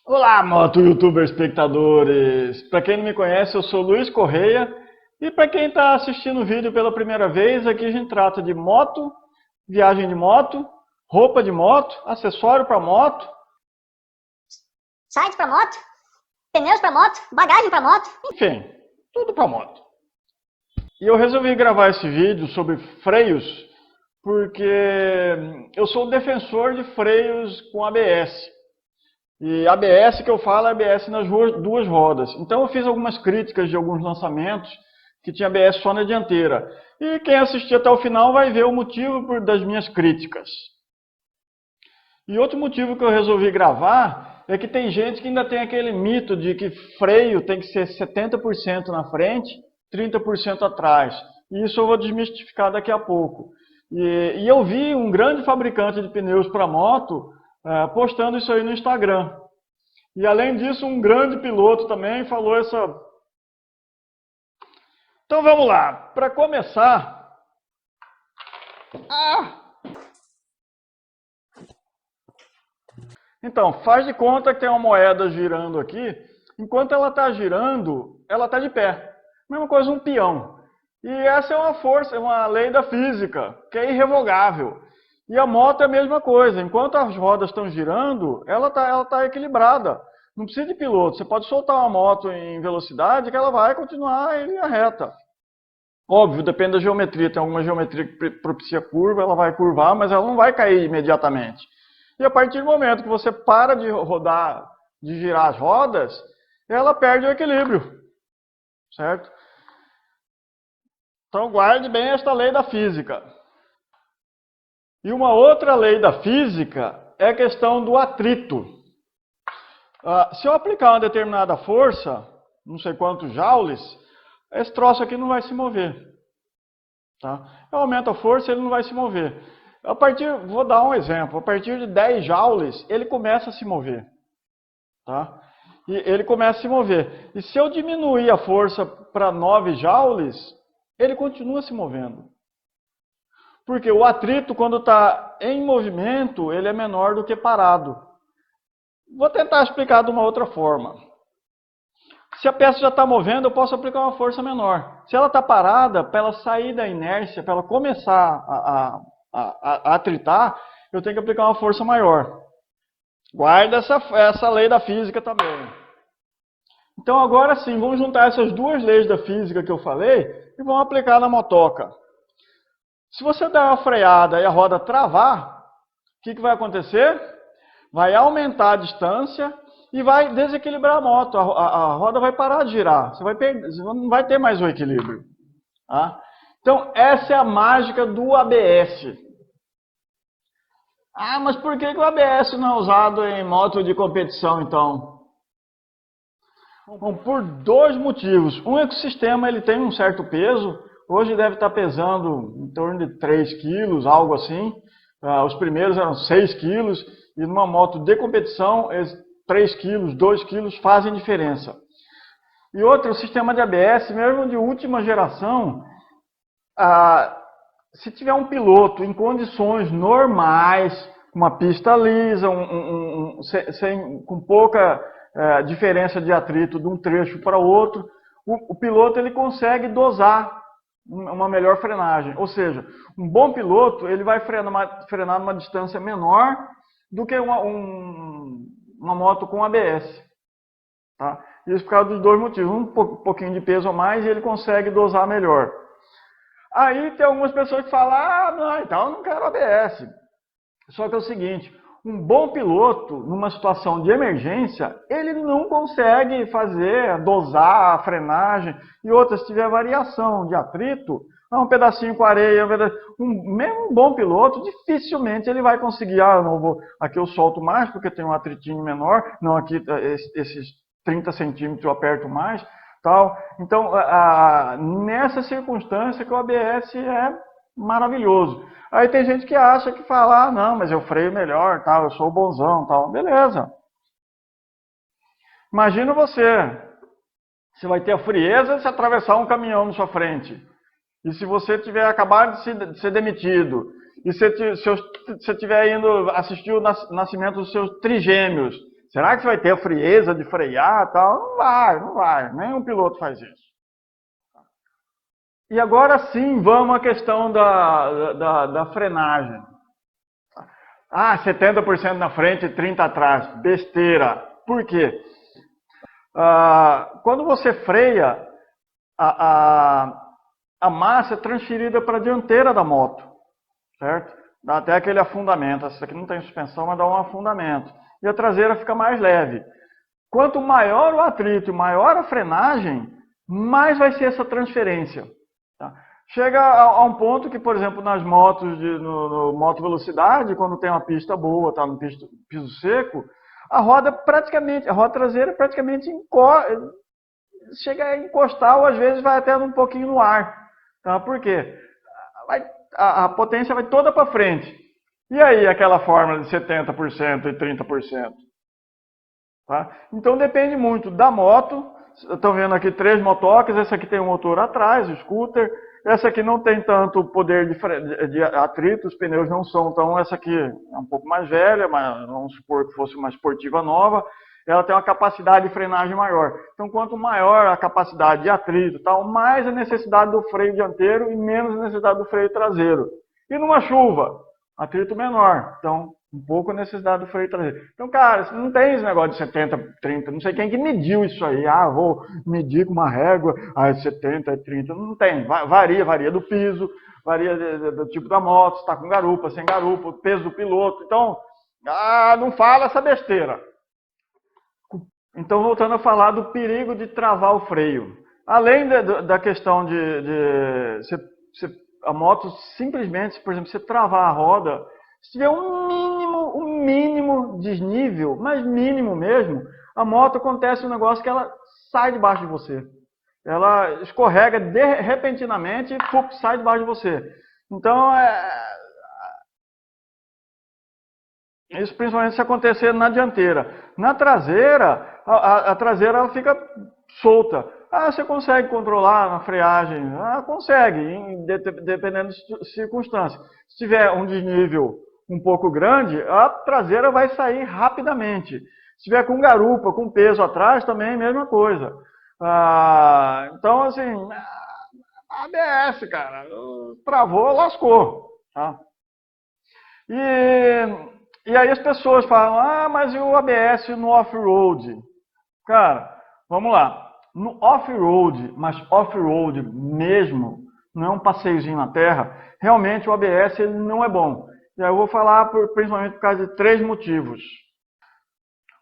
Olá, moto youtuber espectadores! Para quem não me conhece, eu sou Luiz Correia e para quem está assistindo o vídeo pela primeira vez, aqui a gente trata de moto, viagem de moto, roupa de moto, acessório para moto, Site para moto, pneus para moto, bagagem para moto. enfim, tudo para moto. E eu resolvi gravar esse vídeo sobre freios porque eu sou defensor de freios com ABS. E ABS que eu falo é ABS nas duas rodas. Então eu fiz algumas críticas de alguns lançamentos que tinha ABS só na dianteira. E quem assistir até o final vai ver o motivo das minhas críticas. E outro motivo que eu resolvi gravar é que tem gente que ainda tem aquele mito de que freio tem que ser 70% na frente, 30% atrás. E isso eu vou desmistificar daqui a pouco. E eu vi um grande fabricante de pneus para moto postando isso aí no Instagram. E além disso, um grande piloto também falou essa... Então vamos lá, para começar... Então, faz de conta que tem uma moeda girando aqui. Enquanto ela está girando, ela está de pé. Mesma coisa um peão. E essa é uma força, é uma lei da física, que é irrevogável. E a moto é a mesma coisa. Enquanto as rodas estão girando, ela tá equilibrada. Não precisa de piloto. Você pode soltar uma moto em velocidade que ela vai continuar em linha reta. Óbvio, depende da geometria. Tem alguma geometria que propicia curva, ela vai curvar, mas ela não vai cair imediatamente. E a partir do momento que você para de rodar, de girar as rodas, ela perde o equilíbrio. Certo? Então guarde bem esta lei da física. E uma outra lei da física é a questão do atrito. Se eu aplicar uma determinada força, não sei quantos joules, esse troço aqui não vai se mover. Tá? Eu aumento a força, ele não vai se mover. Vou dar um exemplo, a partir de 10 joules, ele começa a se mover. Tá? E ele começa a se mover. E se eu diminuir a força para 9 joules, ele continua se movendo. Porque o atrito, quando está em movimento, ele é menor do que parado. Vou tentar explicar de uma outra forma. Se a peça já está movendo, eu posso aplicar uma força menor. Se ela está parada, para ela sair da inércia, para ela começar a atritar, eu tenho que aplicar uma força maior. Guarda essa lei da física também. Então agora sim, vamos juntar essas duas leis da física que eu falei e vamos aplicar na motoca. Se você der uma freada e a roda travar, o que vai acontecer? Vai aumentar a distância e vai desequilibrar a moto. A roda vai parar de girar. Você não vai ter mais o equilíbrio. Tá? Então, essa é a mágica do ABS. Mas por que o ABS não é usado em moto de competição, então? Bom, por dois motivos. Um é que o sistema ele tem um certo peso. Hoje deve estar pesando em torno de 3 quilos, algo assim. Os primeiros eram 6 quilos. E numa moto de competição, 3 quilos, 2 quilos fazem diferença. E outro, o sistema de ABS, mesmo de última geração, se tiver um piloto em condições normais, uma pista lisa, com pouca diferença de atrito de um trecho para o outro, o piloto ele consegue dosar uma melhor frenagem. Ou seja, um bom piloto ele vai frenar numa distância menor do que uma moto com ABS. Tá? Isso por causa dos dois motivos. Um pouquinho de peso a mais e ele consegue dosar melhor. Aí tem algumas pessoas que falam, não, então eu não quero ABS. Só que é o seguinte, um bom piloto, numa situação de emergência, ele não consegue dosar a frenagem. E outra, se tiver variação de atrito, um pedacinho com areia, mesmo um bom piloto, dificilmente ele vai conseguir, aqui eu solto mais porque tem um atritinho menor, não, aqui esses 30 centímetros eu aperto mais, tal. Então, nessa circunstância que o ABS é maravilhoso. Aí tem gente que acha que fala, não, mas eu freio melhor, tal, eu sou bonzão, tal. Beleza. Imagina você vai ter a frieza de se atravessar um caminhão na sua frente. E se você tiver acabado de ser demitido, e se você estiver indo assistir o nascimento dos seus trigêmeos, Será que você vai ter a frieza de frear e tal? Não vai, não vai. Nenhum piloto faz isso. E agora sim, vamos à questão da frenagem. Ah, 70% na frente e 30% atrás. Besteira. Por quê? Quando você freia, a massa é transferida para a dianteira da moto, certo? Dá até aquele afundamento. Essa aqui não tem suspensão, mas dá um afundamento. E a traseira fica mais leve. Quanto maior o atrito e maior a frenagem, mais vai ser essa transferência. Tá? Chega a um ponto que, por exemplo, nas motos no moto velocidade, quando tem uma pista boa, tá no piso seco, a roda traseira praticamente chega a encostar ou às vezes vai até um pouquinho no ar. Tá? Por quê? A potência vai toda para frente. E aí aquela fórmula de 70% e 30%? Tá? Então depende muito da moto. Estão vendo aqui 3 motocas, essa aqui tem um motor atrás, o scooter. Essa aqui não tem tanto poder de atrito, os pneus não são tão... Essa aqui é um pouco mais velha, mas vamos supor que fosse uma esportiva nova. Ela tem uma capacidade de frenagem maior. Então quanto maior a capacidade de atrito, tal, mais a necessidade do freio dianteiro e menos a necessidade do freio traseiro. E numa chuva, atrito menor. Então, um pouco a necessidade do freio traseiro. Então, cara, não tem esse negócio de 70, 30. Não sei quem que mediu isso aí. Ah, vou medir com uma régua. Ah, é 70, é 30. Não tem. Varia do piso, varia do tipo da moto, se está com garupa, sem garupa, o peso do piloto. Então, não fala essa besteira. Então, voltando a falar do perigo de travar o freio. Além da questão a moto simplesmente, por exemplo, você travar a roda, se tiver um mínimo desnível, mas mínimo mesmo, a moto acontece um negócio que ela sai debaixo de você. Ela escorrega repentinamente e sai debaixo de você. Então, isso principalmente se acontecer na dianteira. Na traseira, a traseira ela fica solta. Você consegue controlar na freagem? Consegue, dependendo das circunstâncias. Se tiver um desnível um pouco grande, a traseira vai sair rapidamente. Se tiver com garupa, com peso atrás, também é a mesma coisa. Então, assim, ABS, cara, travou, lascou. Tá? E aí as pessoas falam, mas e o ABS no off-road? Cara, vamos lá. No off-road, mas off-road mesmo, não é um passeiozinho na terra, realmente o ABS ele não é bom. E aí eu vou falar principalmente por causa de 3 motivos.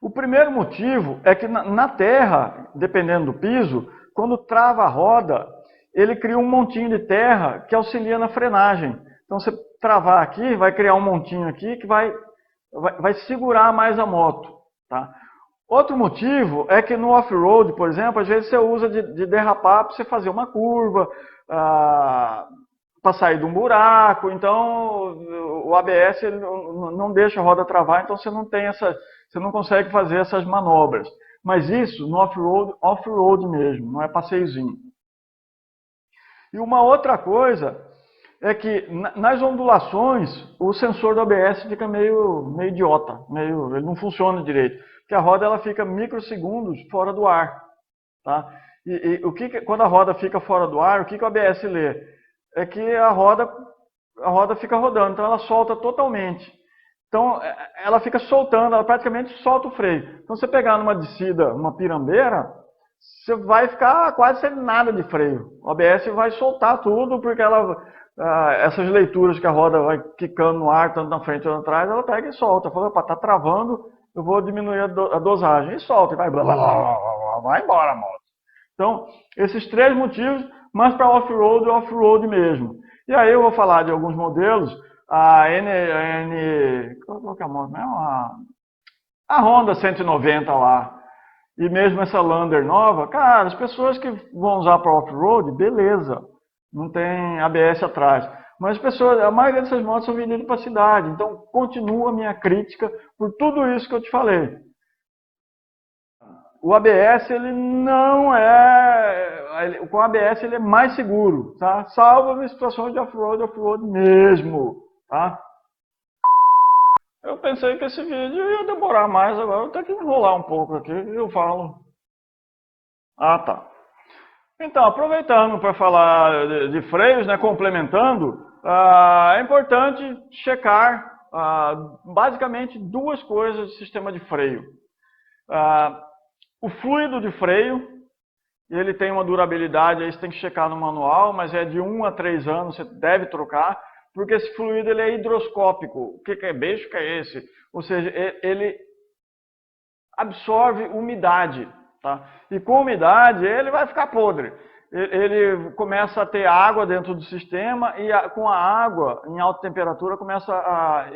O primeiro motivo é que na terra, dependendo do piso, quando trava a roda, ele cria um montinho de terra que auxilia na frenagem. Então, você travar aqui, vai criar um montinho aqui que vai segurar mais a moto. Tá? Outro motivo é que no off-road, por exemplo, às vezes você usa de derrapar para você fazer uma curva, para sair de um buraco. Então, o ABS ele não deixa a roda travar, então você não consegue fazer essas manobras. Mas isso no off-road mesmo, não é passeiozinho. E uma outra coisa é que nas ondulações o sensor do ABS fica meio idiota, ele não funciona direito, porque a roda ela fica microsegundos fora do ar, tá? E quando a roda fica fora do ar, o que o ABS lê? É que a roda fica rodando, então ela solta totalmente. Então ela fica soltando, ela praticamente solta o freio. Então você pegar numa descida, uma pirambeira, você vai ficar quase sem nada de freio. O ABS vai soltar tudo, porque essas leituras que a roda vai quicando no ar, tanto na frente ou atrás, ela pega e solta. Fala, opa, tá travando, eu vou diminuir a dosagem. E solta, e vai embora a moto. Então, esses 3 motivos, mas para off-road mesmo. E aí eu vou falar de alguns modelos. Qual que é a moto? A Honda 190 lá. E mesmo essa Lander nova, cara, as pessoas que vão usar para off-road, beleza. Não tem ABS atrás. Mas a maioria dessas motos são vendidas para a cidade. Então, continua a minha crítica por tudo isso que eu te falei. O ABS, ele não é... Com o ABS, ele é mais seguro, tá? Salvo em situações de off-road mesmo, tá? Eu pensei que esse vídeo ia demorar mais, agora eu tenho que enrolar um pouco aqui e eu falo. Ah, tá. Então, aproveitando para falar de freios, né, complementando, é importante checar basicamente duas coisas do sistema de freio. O fluido de freio, ele tem uma durabilidade, aí você tem que checar no manual, mas é de 1 a 3 anos, você deve trocar, porque esse fluido ele é hidroscópico. O que é beijo que é esse? Ou seja, ele absorve umidade, tá? E com umidade ele vai ficar podre. Ele começa a ter água dentro do sistema e com a água em alta temperatura começa a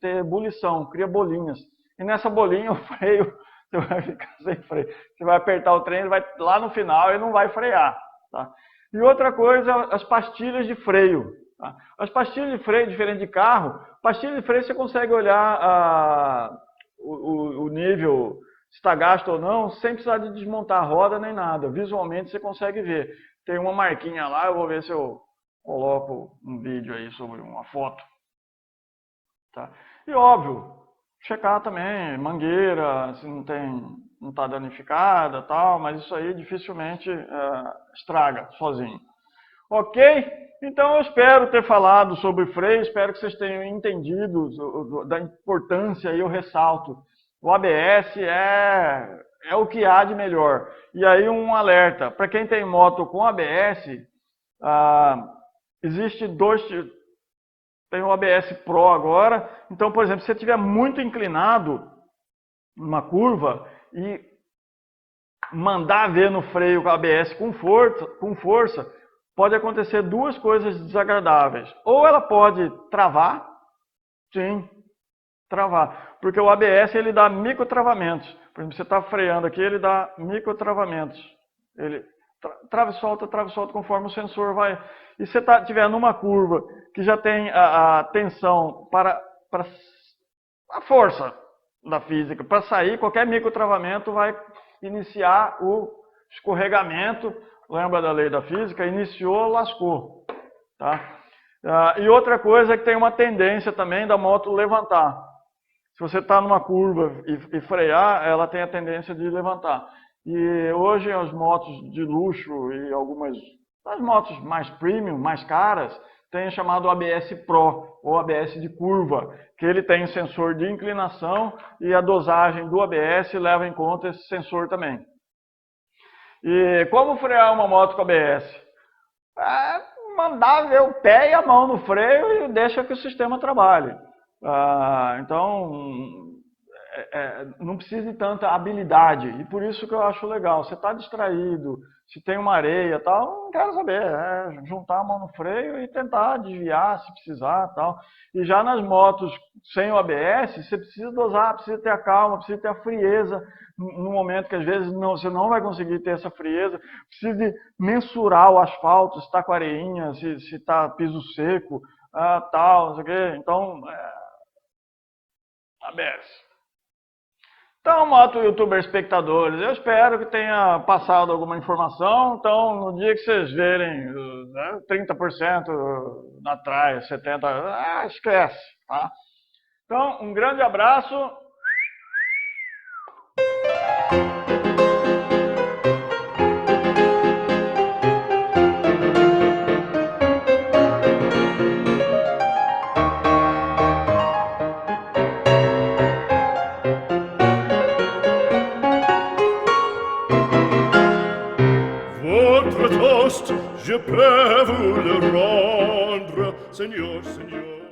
ter ebulição, cria bolinhas. E nessa bolinha o freio, você vai ficar sem freio. Você vai apertar o trem, ele vai lá no final e não vai frear, tá? E outra coisa, as pastilhas de freio. Tá? As pastilhas de freio, diferente de carro, pastilha de freio você consegue olhar o nível, se está gasto ou não, sem precisar de desmontar a roda nem nada. Visualmente você consegue ver. Tem uma marquinha lá, eu vou ver se eu coloco um vídeo aí sobre uma foto. Tá? E óbvio, checar também mangueira, se não está danificada, tal, mas isso aí dificilmente estraga sozinho. Ok? Então eu espero ter falado sobre freio, espero que vocês tenham entendido da importância, e eu ressalto, o ABS é o que há de melhor. E aí um alerta, para quem tem moto com ABS, existe dois tipos. Tem o ABS Pro agora, então, por exemplo, se você estiver muito inclinado numa curva e mandar ver no freio com o ABS com força, pode acontecer duas coisas desagradáveis. Ou ela pode travar, sim, travar, porque o ABS ele dá microtravamentos. Por exemplo, você está freando aqui, ele dá microtravamentos. Ele trava e solta conforme o sensor vai. E se você estiver numa curva que já tem a tensão para a força da física, para sair, qualquer microtravamento vai iniciar o escorregamento. Lembra da lei da física? Iniciou, lascou. Tá? E outra coisa é que tem uma tendência também da moto levantar. Se você está numa curva e frear, ela tem a tendência de levantar. E hoje as motos de luxo e algumas das motos mais premium, mais caras, tem o chamado ABS Pro, ou ABS de curva, que ele tem sensor de inclinação e a dosagem do ABS leva em conta esse sensor também. E como frear uma moto com ABS? Mandar ver o pé e a mão no freio e deixa que o sistema trabalhe. Então, não precisa de tanta habilidade. E por isso que eu acho legal. Você está distraído, se tem uma areia e tal, não quero saber. Juntar a mão no freio e tentar desviar se precisar tal. E já nas motos sem o ABS, você precisa dosar, precisa ter a calma, precisa ter a frieza. No momento que às vezes você não vai conseguir ter essa frieza, precisa de mensurar o asfalto, se está com areinha, se está piso seco, tal, não sei o quê. Então, ABS. Então, moto youtuber espectadores, eu espero que tenha passado alguma informação. Então, no dia que vocês verem 30% na trás, 70%, esquece. Tá? Então, um grande abraço. Je peux vous le rendre, Seigneur, Seigneur.